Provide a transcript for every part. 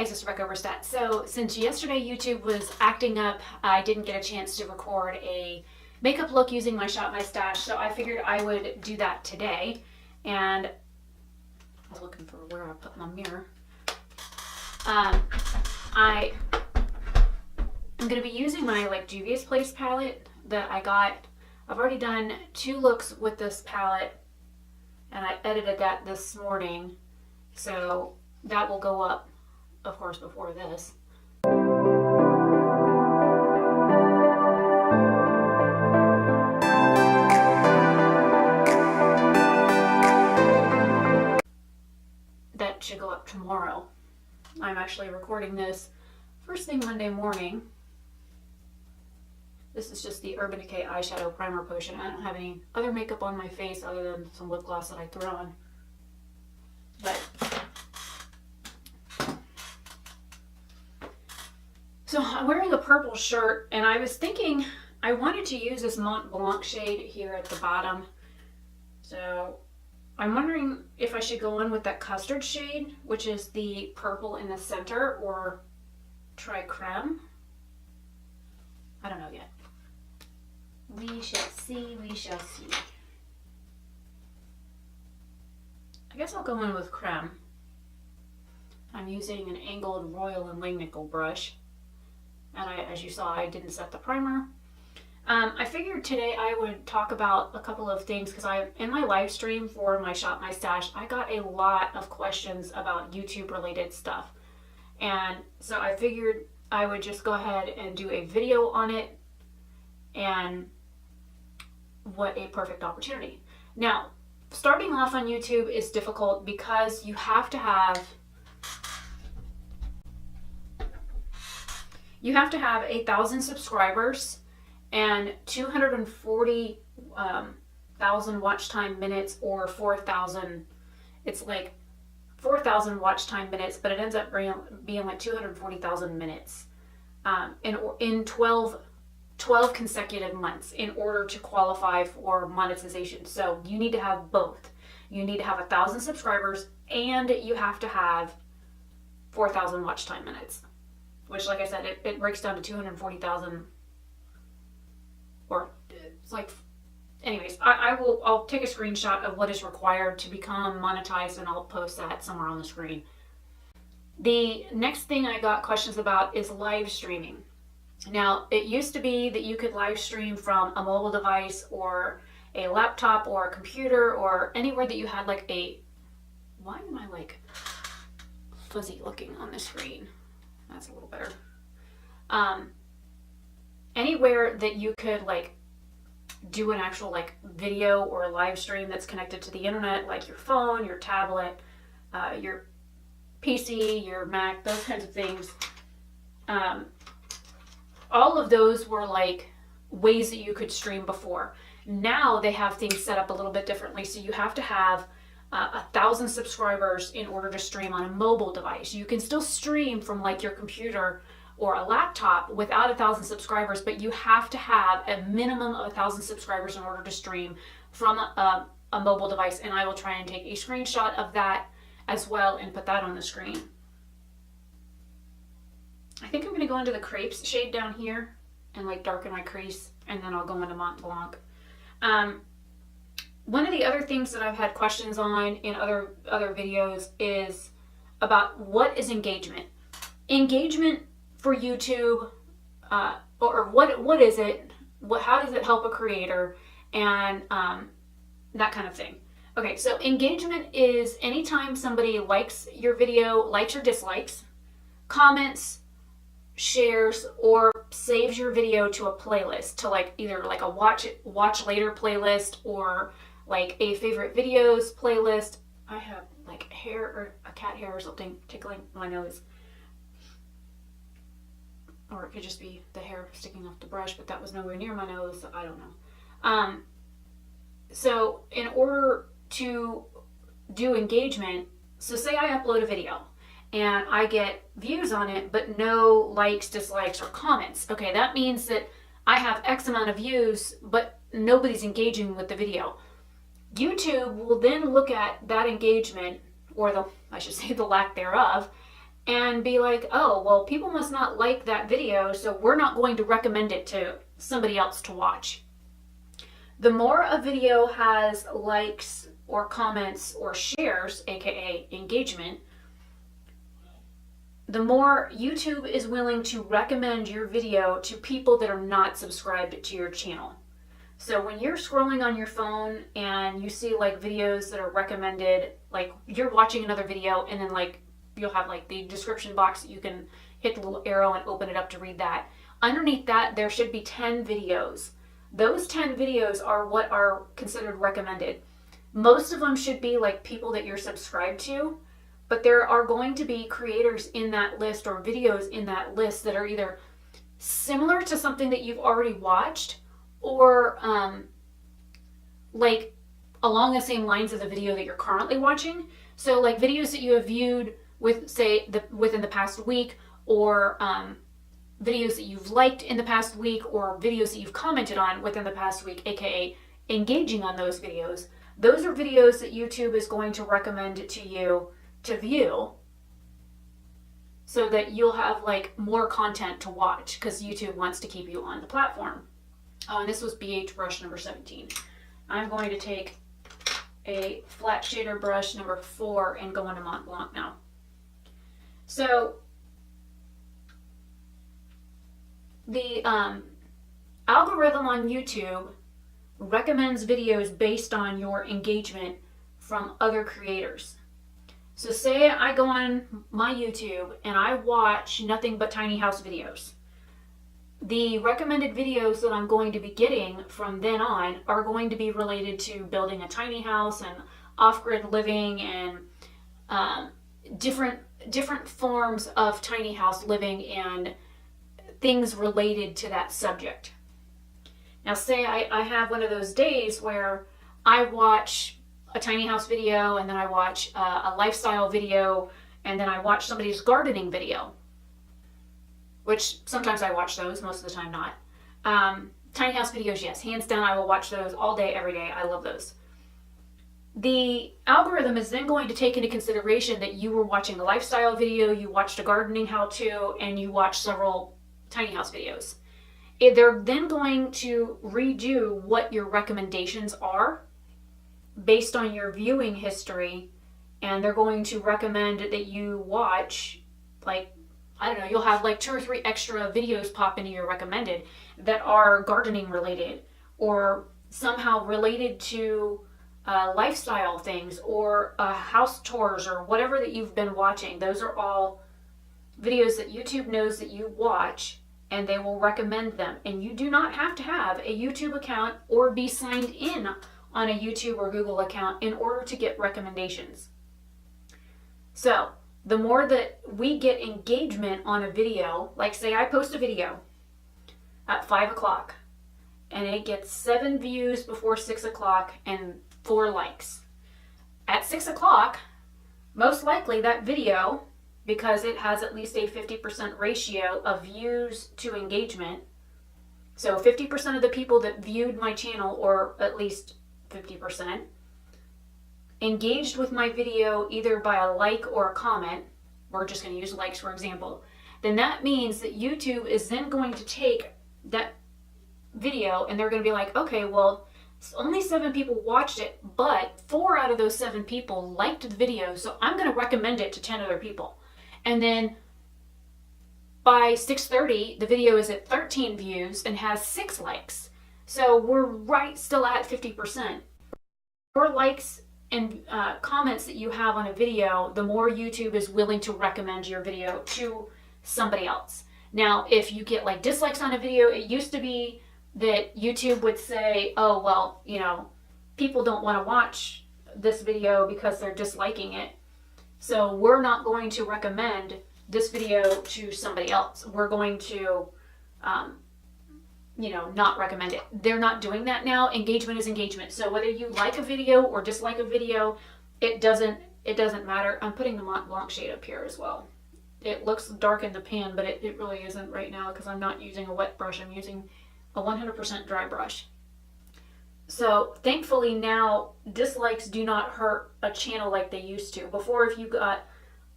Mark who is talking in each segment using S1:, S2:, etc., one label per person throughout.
S1: guys, it's Oberstadt. So since yesterday YouTube was acting up, I didn't get a chance to record a makeup look using my Shop My Stash, so I figured I would do that today. And I was looking for where I put my mirror. I'm going to be using my Juvia's Place palette that I got. I've already done 2 looks with this palette, and I edited that this morning, so that will go up, of course, before this. That should go up tomorrow. I'm actually recording this first thing Monday morning. This is just the Urban Decay eyeshadow primer potion. I don't have any other makeup on my face other than some lip gloss that I threw on. But so I'm wearing a purple shirt, and I was thinking I wanted to use this Mont Blanc shade here at the bottom. So I'm wondering if I should go in with that custard shade, which is the purple in the center, or try Crème. I don't know yet. We shall see, we shall see. I guess I'll go in with Crème. I'm using an angled Royal and Langnickel brush. And as you saw, I didn't set the primer. I figured today I would talk about a couple of things because in my live stream for my Shop My Stash, I got a lot of questions about YouTube related stuff. And so I figured I would just go ahead and do a video on it, and what a perfect opportunity. Now, starting off on YouTube is difficult because you have to have 1,000 subscribers and 240,000 watch time minutes, or 4,000. It's like 4,000 watch time minutes, but it ends up being like 240,000 minutes in 12 consecutive months in order to qualify for monetization. So you need to have both. You need to have 1,000 subscribers, and you have to have 4,000 watch time minutes, which, like I said, it breaks down to 240,000, or it's like, anyways, I'll take a screenshot of what is required to become monetized, and I'll post that somewhere on the screen. The next thing I got questions about is live streaming. Now, it used to be that you could live stream from a mobile device or a laptop or a computer or anywhere that you had why am I fuzzy looking on the screen? That's a little better. Anywhere that you could do an actual video or a live stream that's connected to the internet, like your phone, your tablet, your PC, your Mac, those kinds of things. All of those were ways that you could stream before. Now they have things set up a little bit differently. So you have to have 1,000 subscribers in order to stream on a mobile device. You can still stream from your computer or a laptop without 1,000 subscribers, but you have to have a minimum of 1,000 subscribers in order to stream from a mobile device. And I will try and take a screenshot of that as well and put that on the screen. I think I'm going to go into the Crepes shade down here and darken my crease, and then I'll go into Mont Blanc. One of the other things that I've had questions on in other videos is about what is engagement. Engagement for YouTube, or what is it? How does it help a creator, and that kind of thing. Okay, so engagement is anytime somebody likes your video, likes or dislikes, comments, shares, or saves your video to a playlist, to either a watch later playlist, or a favorite videos playlist. I have hair, or a cat hair or something tickling my nose, or it could just be the hair sticking off the brush, but that was nowhere near my nose, so I don't know. So in order to do engagement, so say I upload a video and I get views on it, but no likes, dislikes, or comments. Okay, that means that I have X amount of views, but nobody's engaging with the video. YouTube will then look at that engagement, or I should say the lack thereof, and be like, oh, well, people must not like that video, so we're not going to recommend it to somebody else to watch. The more a video has likes or comments or shares, aka engagement, the more YouTube is willing to recommend your video to people that are not subscribed to your channel. So when you're scrolling on your phone and you see like videos that are recommended, like you're watching another video and then like you'll have like the description box that you can hit the little arrow and open it up to read that. Underneath that, there should be 10 videos. Those 10 videos are what are considered recommended. Most of them should be like people that you're subscribed to, but there are going to be creators in that list or videos in that list that are either similar to something that you've already watched or like along the same lines of the video that you're currently watching. So like videos that you have viewed with, say, within the past week, or videos that you've liked in the past week, or videos that you've commented on within the past week, aka engaging on those videos. Those are videos that YouTube is going to recommend to you to view so that you'll have like more content to watch because YouTube wants to keep you on the platform. Oh, and this was BH brush number 17. I'm going to take a flat shader brush number 4 and go into Mont Blanc now. So the algorithm on YouTube recommends videos based on your engagement from other creators. So say I go on my YouTube and I watch nothing but tiny house videos. The recommended videos that I'm going to be getting from then on are going to be related to building a tiny house and off-grid living and different forms of tiny house living and things related to that subject. Now say I have one of those days where I watch a tiny house video and then I watch a lifestyle video and then I watch somebody's gardening video, which sometimes I watch those, most of the time not. Tiny house videos, yes, hands down, I will watch those all day, every day. I love those. The algorithm is then going to take into consideration that you were watching a lifestyle video, you watched a gardening how-to, and you watched several tiny house videos. They're then going to redo what your recommendations are based on your viewing history, and they're going to recommend that you watch, like, I don't know, you'll have like 2 or 3 extra videos pop into your recommended that are gardening related or somehow related to lifestyle things or house tours or whatever that you've been watching. Those are all videos that YouTube knows that you watch, and they will recommend them. And you do not have to have a YouTube account or be signed in on a YouTube or Google account in order to get recommendations. So the more that we get engagement on a video, like say I post a video at 5 o'clock and it gets 7 views before 6 o'clock and 4 likes. At 6 o'clock, most likely that video, because it has at least a 50% ratio of views to engagement, so 50% of the people that viewed my channel, or at least 50%, engaged with my video either by a like or a comment. We're just going to use likes for example. Then that means that YouTube is then going to take that video and they're going to be like, okay, well, only 7 people watched it, but 4 out of those 7 people liked the video, so I'm going to recommend it to 10 other people. And then by 6:30, the video is at 13 views and has 6 likes. So we're right still at 50%. The more likes and comments that you have on a video, the more YouTube is willing to recommend your video to somebody else. Now, if you get like dislikes on a video, it used to be that YouTube would say, oh, well, you know, people don't want to watch this video because they're disliking it. So we're not going to recommend this video to somebody else. We're going to, not recommend it. They're not doing that now. Engagement is engagement. So whether you like a video or dislike a video, it doesn't matter. I'm putting the Mont Blanc shade up here as well. It looks dark in the pan, but it really isn't right now because I'm not using a wet brush. I'm using a 100% dry brush. So thankfully now dislikes do not hurt a channel like they used to. Before, if you got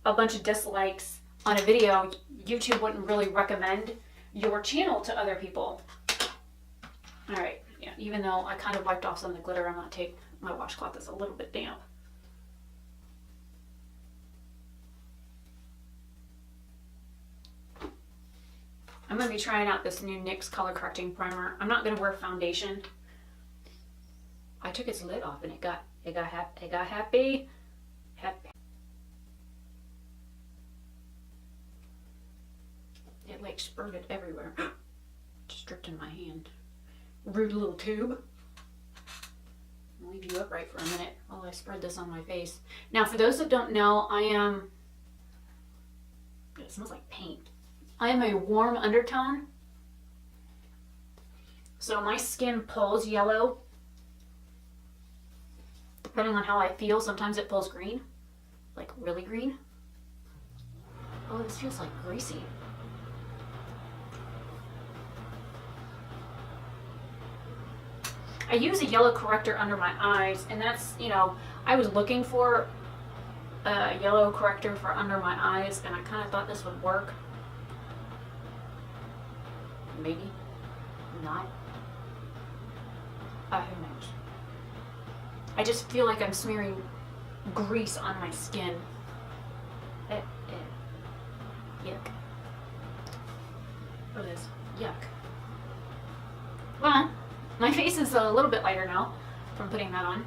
S1: a bunch of dislikes on a video, YouTube wouldn't really recommend your channel to other people. All right, yeah, even though I kind of wiped off some of the glitter, I'm going to take my washcloth that's a little bit damp. I'm going to be trying out this new NYX color correcting primer. I'm not going to wear foundation. I took its lid off and it got happy. It like spurted everywhere. Just dripped in my hand. Rude little tube. I'll leave you upright for a minute while I spread this on my face. Now, for those that don't know, it smells like paint. I am a warm undertone. So my skin pulls yellow. Depending on how I feel, sometimes it pulls green. Like really green. Oh, this feels like greasy. I use a yellow corrector under my eyes, and that's, you know, I was looking for a yellow corrector for under my eyes, and I kind of thought this would work. Maybe not. Who knows? I just feel like I'm smearing grease on my skin. Yuck. What is yuck? Well, my face is a little bit lighter now from putting that on.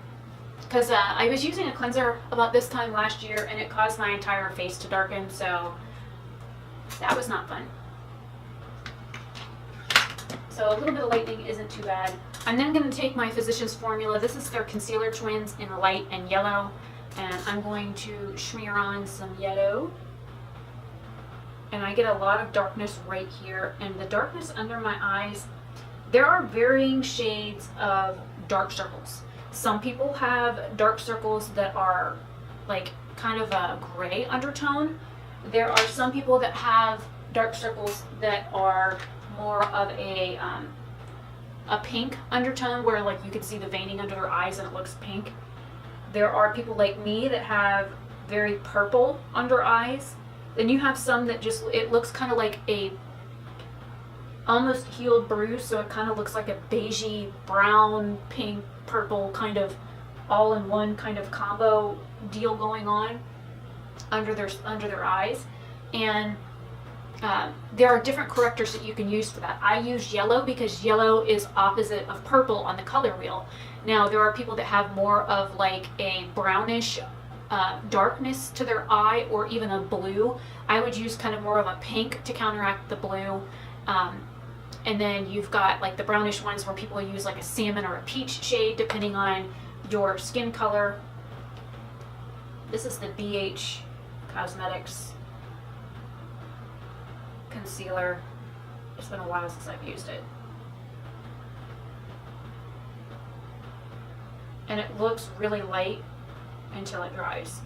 S1: Because I was using a cleanser about this time last year and it caused my entire face to darken, so that was not fun. So a little bit of lightening isn't too bad. I'm then going to take my Physicians Formula. This is their Concealer Twins in light and yellow. And I'm going to smear on some yellow. And I get a lot of darkness right here. And the darkness under my eyes, there are varying shades of dark circles. Some people have dark circles that are like kind of a gray undertone. There are some people that have dark circles that are more of a pink undertone where like you can see the veining under their eyes and it looks pink. There are people like me that have very purple under eyes. Then you have some that just, it looks kind of like a almost healed bruise, so it kind of looks like a beigey, brown, pink, purple kind of all-in-one kind of combo deal going on under their eyes. And there are different correctors that you can use for that. I use yellow because yellow is opposite of purple on the color wheel. Now there are people that have more of like a brownish darkness to their eye or even a blue. I would use kind of more of a pink to counteract the blue. And then you've got like the brownish ones where people use like a salmon or a peach shade depending on your skin color. This is the BH Cosmetics concealer. It's been a while since I've used it. And it looks really light until it dries.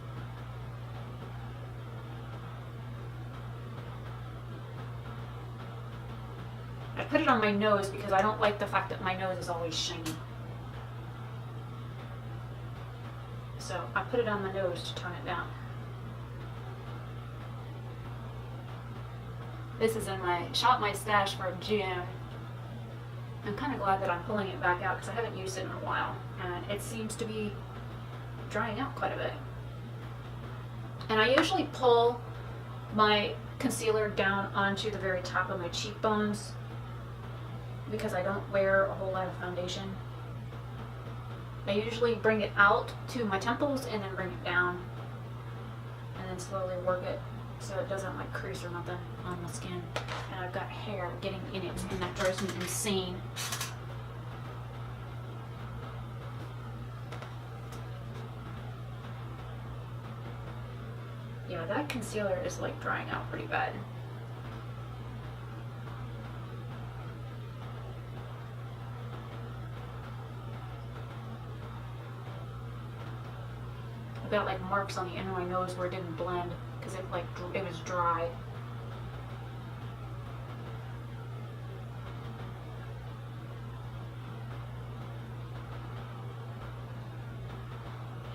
S1: I put it on my nose because I don't like the fact that my nose is always shiny. So I put it on my nose to tone it down. This is in my my stash for June. I'm kind of glad that I'm pulling it back out because I haven't used it in a while. And it seems to be drying out quite a bit. And I usually pull my concealer down onto the very top of my cheekbones because I don't wear a whole lot of foundation. I usually bring it out to my temples and then bring it down and then slowly work it so it doesn't like crease or nothing on my skin. And I've got hair getting in it and that drives me insane. Yeah, that concealer is like drying out pretty bad. I've got like marks on the end of my nose where it didn't blend because it was dry.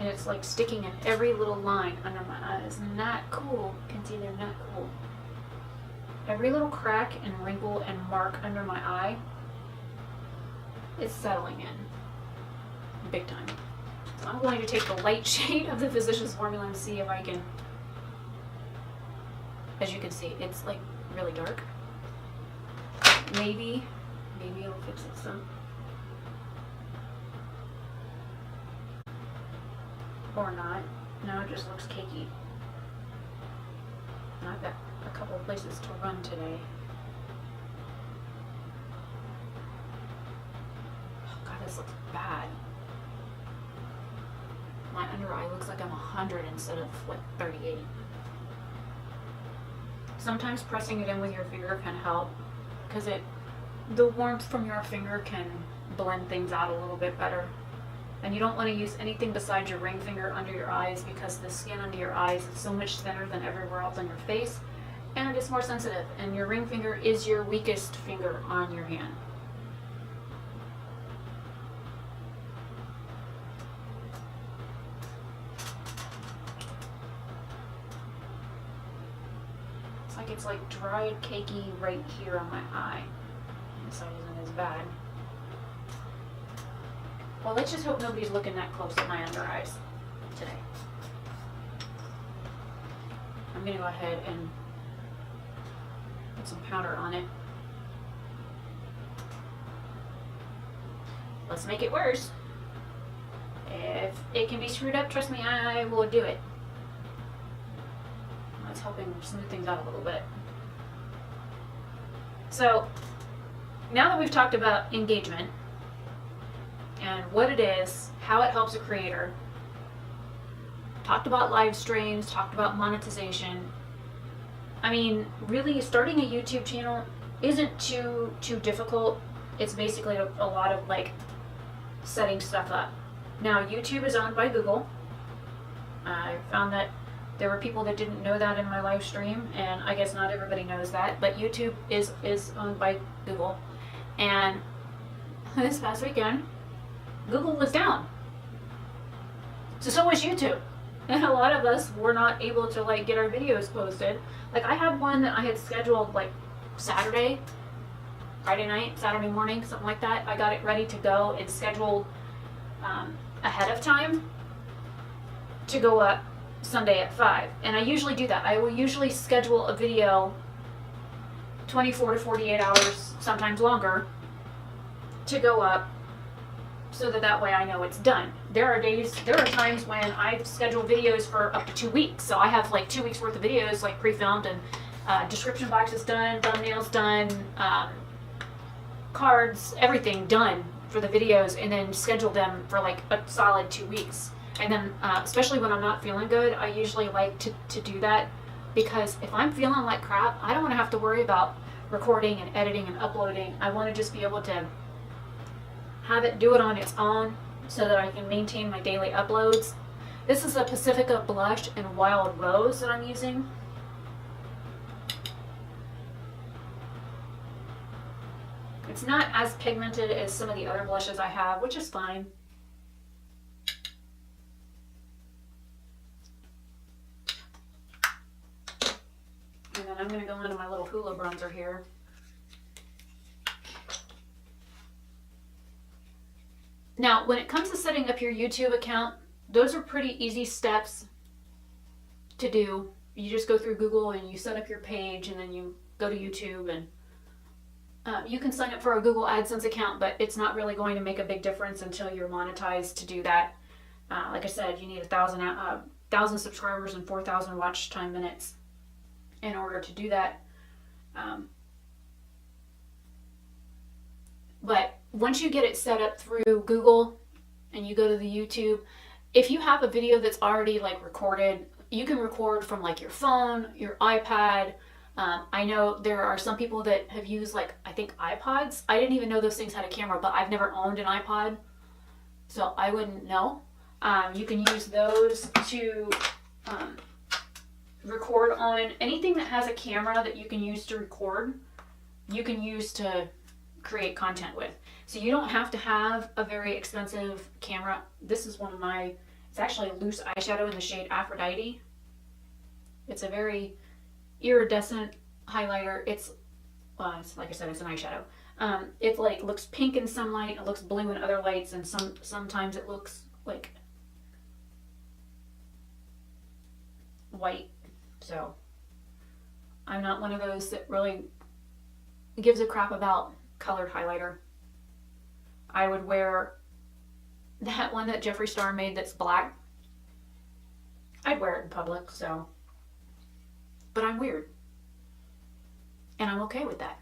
S1: and it's like sticking in every little line under my eyes. Not cool. You can see they're not cool. Every little crack and wrinkle and mark under my eye is settling in big time. So I'm going to take the light shade of the Physicians Formula and see if I can, as you can see, it's like really dark. Maybe it'll fix it some. Or not. No, it just looks cakey. And I've got a couple of places to run today. Oh god, this looks bad. My under eye looks like I'm 100 instead of like 38. Sometimes pressing it in with your finger can help because the warmth from your finger can blend things out a little bit better. And you don't want to use anything besides your ring finger under your eyes because the skin under your eyes is so much thinner than everywhere else on your face, and it's more sensitive, and your ring finger is your weakest finger on your hand. It's like dried, cakey right here on my eye. This side isn't as bad. Well, let's just hope nobody's looking that close at my under eyes today. I'm going to go ahead and put some powder on it. Let's make it worse. If it can be screwed up, trust me, I will do it. That's helping smooth things out a little bit. So, now that we've talked about engagement and what it is, how it helps a creator, talked about live streams, talked about monetization. I mean, really, starting a YouTube channel isn't too difficult. It's basically a lot of like setting stuff up. Now, YouTube is owned by Google. I found that there were people that didn't know that in my live stream, and I guess not everybody knows that, but YouTube is owned by Google. And this past weekend, Google was down. So was YouTube. And a lot of us were not able to like get our videos posted. Like I had one that I had scheduled like Friday night, Saturday morning, something like that. I got it ready to go and scheduled ahead of time to go up Sunday at 5. And I usually do that. I will usually schedule a video 24 to 48 hours, sometimes longer, to go up so that way I know it's done. There are times when I've scheduled videos for up to 2 weeks. So I have like 2 weeks worth of videos like pre-filmed and description boxes done, thumbnails done, cards, everything done for the videos, and then schedule them for like a solid 2 weeks. And then, especially when I'm not feeling good, I usually like to do that because if I'm feeling like crap, I don't want to have to worry about recording and editing and uploading. I want to just be able to have it do it on its own so that I can maintain my daily uploads. This is a Pacifica Blush and Wild Rose that I'm using. It's not as pigmented as some of the other blushes I have, which is fine. And then I'm going to go into my little Hoola bronzer here. Now, when it comes to setting up your YouTube account, those are pretty easy steps to do. You just go through Google and you set up your page, and then you go to YouTube, and you can sign up for a Google AdSense account, but it's not really going to make a big difference until you're monetized to do that. Like I said, you need 1,000 subscribers and 4,000 watch time minutes in order to do that. But once you get it set up through Google and you go to the YouTube, if you have a video that's already like recorded, you can record from like your phone, your iPad. I know there are some people that have used like, I think iPods. I didn't even know those things had a camera, but I've never owned an iPod, so I wouldn't know. You can use those to record on anything that has a camera that you can use to record. You can use to create content with. So you don't have to have a very expensive camera. This is one of my, It's actually a loose eyeshadow in the shade Aphrodite. It's a very iridescent highlighter. It's like I said, it's an eyeshadow. It like looks pink in some light, it looks blue in other lights, and sometimes it looks like white. So I'm not one of those that really gives a crap about colored highlighter. I would wear that one that Jeffree Star made that's black. I'd wear it in public, so. But I'm weird. And I'm okay with that.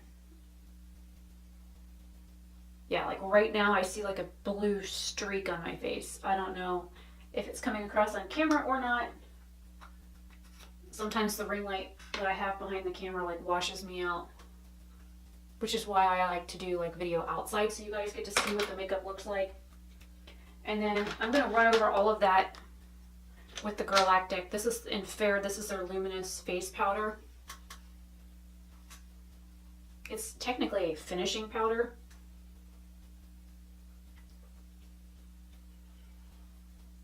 S1: Yeah, like right now I see like a blue streak on my face. I don't know if it's coming across on camera or not. Sometimes the ring light that I have behind the camera like washes me out. Which is why I like to do like video outside so you guys get to see what the makeup looks like. And then I'm going to run over all of that with the Galactic. This is in Fair. This is their Luminous Face Powder. It's technically a finishing powder.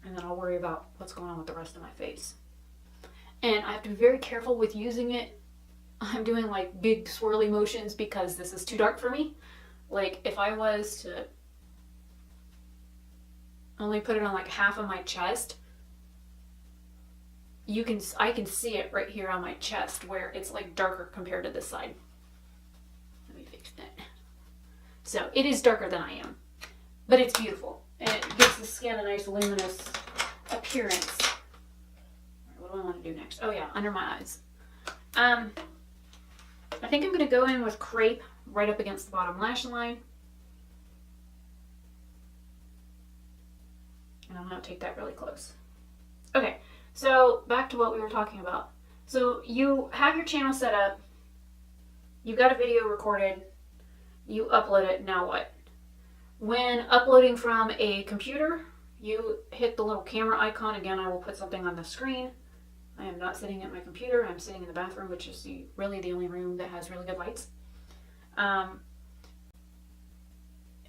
S1: And then I'll worry about what's going on with the rest of my face. And I have to be very careful with using it. I'm doing like big swirly motions because this is too dark for me. Like if I was to only put it on like half of my chest, I can see it right here on my chest where it's like darker compared to this side. Let me fix that. So it is darker than I am, but it's beautiful and it gives the skin a nice luminous appearance. What do I want to do next? Oh yeah, under my eyes. I think I'm going to go in with Crepe right up against the bottom lash line. And I'm going to take that really close. Okay, so back to what we were talking about. So you have your channel set up. You've got a video recorded. You upload it. Now what? When uploading from a computer, you hit the little camera icon. Again, I will put something on the screen. I am not sitting at my computer. I'm sitting in the bathroom, which is really the only room that has really good lights.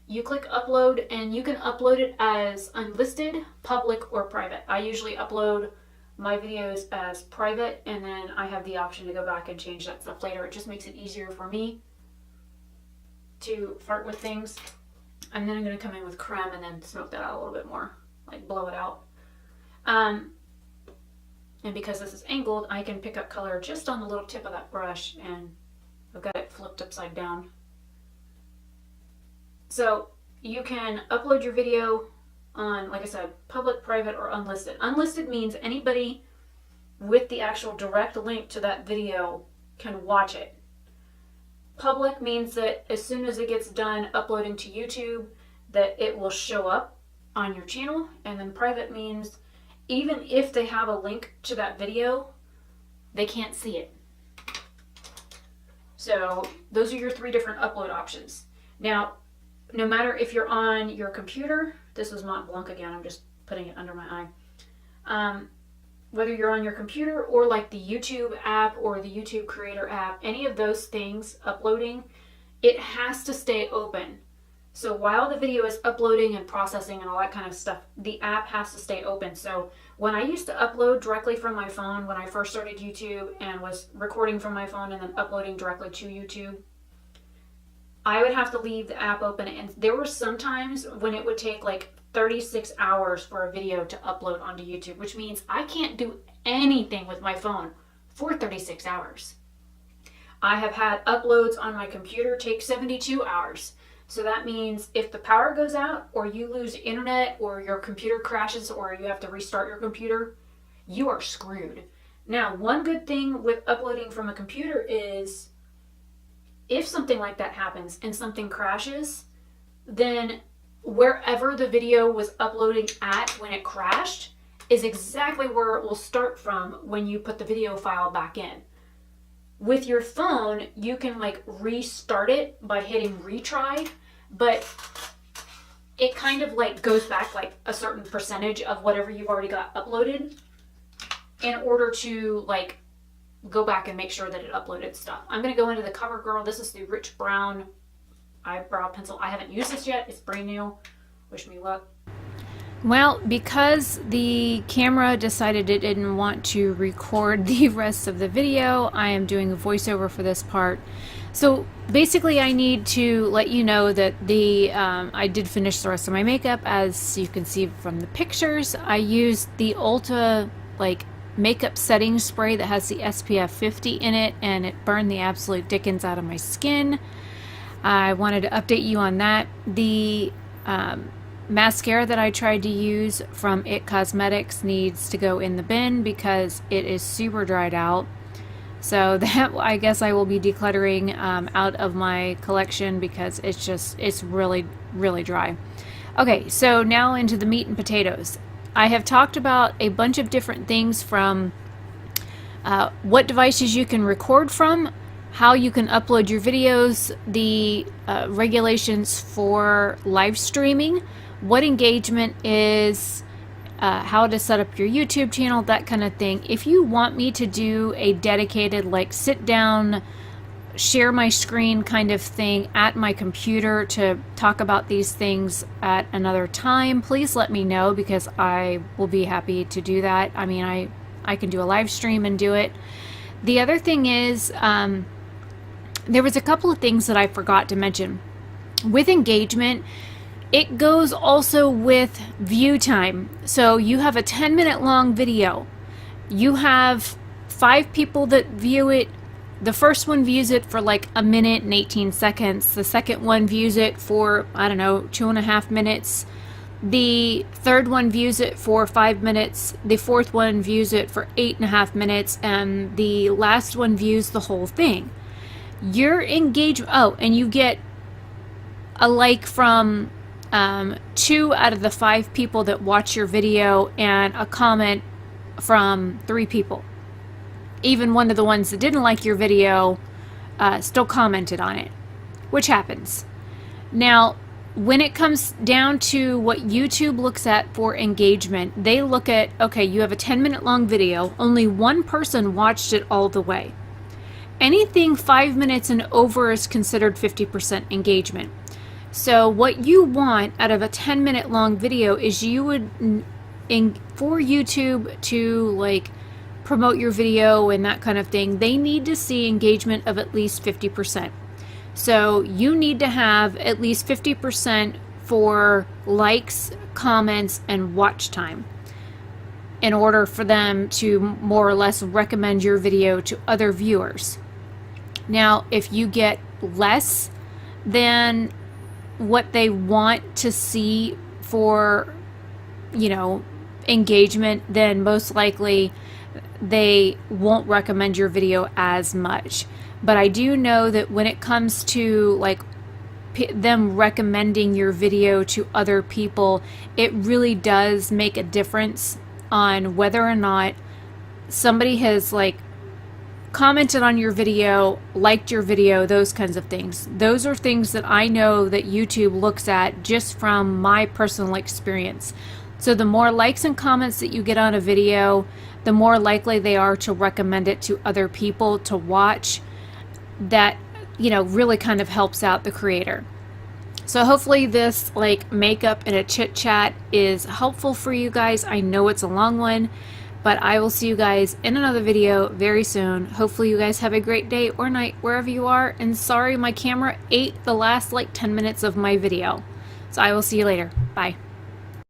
S1: You click upload and you can upload it as unlisted, public, or private. I usually upload my videos as private and then I have the option to go back and change that stuff later. It just makes it easier for me to fart with things. And then I'm going to come in with Crème and then smoke that out a little bit more, like blow it out. And because this is angled, I can pick up color just on the little tip of that brush, and I've got it flipped upside down. So you can upload your video on, like I said, public, private, or unlisted. Unlisted means anybody with the actual direct link to that video can watch it. Public means that as soon as it gets done uploading to YouTube, that it will show up on your channel. And then private means even if they have a link to that video, they can't see it. So those are your three different upload options. Now, no matter if you're on your computer, this is Mont Blanc again, I'm just putting it under my eye. Whether you're on your computer or like the YouTube app or the YouTube Creator app, any of those things uploading, it has to stay open. So while the video is uploading and processing and all that kind of stuff, the app has to stay open. So when I used to upload directly from my phone, when I first started YouTube and was recording from my phone and then uploading directly to YouTube, I would have to leave the app open. And there were some times when it would take like 36 hours for a video to upload onto YouTube, which means I can't do anything with my phone for 36 hours. I have had uploads on my computer take 72 hours. So that means if the power goes out or you lose internet or your computer crashes or you have to restart your computer, you are screwed. Now, one good thing with uploading from a computer is if something like that happens and something crashes, then wherever the video was uploading at when it crashed is exactly where it will start from when you put the video file back in. With your phone, you can like restart it by hitting retry, but it kind of like goes back like a certain percentage of whatever you've already got uploaded in order to like go back and make sure that it uploaded stuff. I'm going to go into the CoverGirl. This is the Rich Brown eyebrow pencil. I haven't used this yet. It's brand new. Wish me luck. Well, because the camera decided it didn't want to record the rest of the video, I am doing a voiceover for this part. So basically I need to let you know that I did finish the rest of my makeup. As you can see from the pictures, I used the Ulta makeup setting spray that has the SPF 50 in it, and it burned the absolute dickens out of my skin. I wanted to update you on that. The mascara that I tried to use from IT Cosmetics needs to go in the bin because it is super dried out. So that, I guess I will be decluttering out of my collection because it's really, really dry. Okay, so now into the meat and potatoes. I have talked about a bunch of different things, from what devices you can record from, how you can upload your videos, the regulations for live streaming, what engagement is, how to set up your YouTube channel, that kind of thing. If you want me to do a dedicated sit down, share my screen kind of thing at my computer to talk about these things at another time, please let me know, because I will be happy to do that. I mean, I can do a live stream and do it. The other thing is, there was a couple of things that I forgot to mention. With engagement, it goes also with view time. So you have a 10-minute long video. You have 5 people that view it. The first one views it for a minute and 18 seconds. The second one views it for, I don't know, 2.5 minutes. The third one views it for 5 minutes. The fourth one views it for 8.5 minutes. And the last one views the whole thing. Your engagement, oh, and you get a like from 2 out of the 5 people that watch your video, and a comment from 3 people. Even one of the ones that didn't like your video still commented on it, which happens. Now, when it comes down to what YouTube looks at for engagement, they look at, okay, you have a 10-minute long video, only one person watched it all the way. Anything 5 minutes and over is considered 50% engagement. So what you want out of a 10-minute long video is you would, for YouTube to promote your video and that kind of thing, they need to see engagement of at least 50%. So you need to have at least 50% for likes, comments, and watch time in order for them to more or less recommend your video to other viewers. Now, if you get less than what they want to see for, engagement, then most likely they won't recommend your video as much. But I do know that when it comes to them recommending your video to other people, it really does make a difference on whether or not somebody has commented on your video, liked your video, those kinds of things. Those are things that I know that YouTube looks at just from my personal experience. So the more likes and comments that you get on a video, the more likely they are to recommend it to other people to watch. That, really kind of helps out the creator. So hopefully this makeup and a chit chat is helpful for you guys. I know it's a long one, but I will see you guys in another video very soon. Hopefully you guys have a great day or night wherever you are. And sorry, my camera ate the last 10 minutes of my video. So I will see you later. Bye.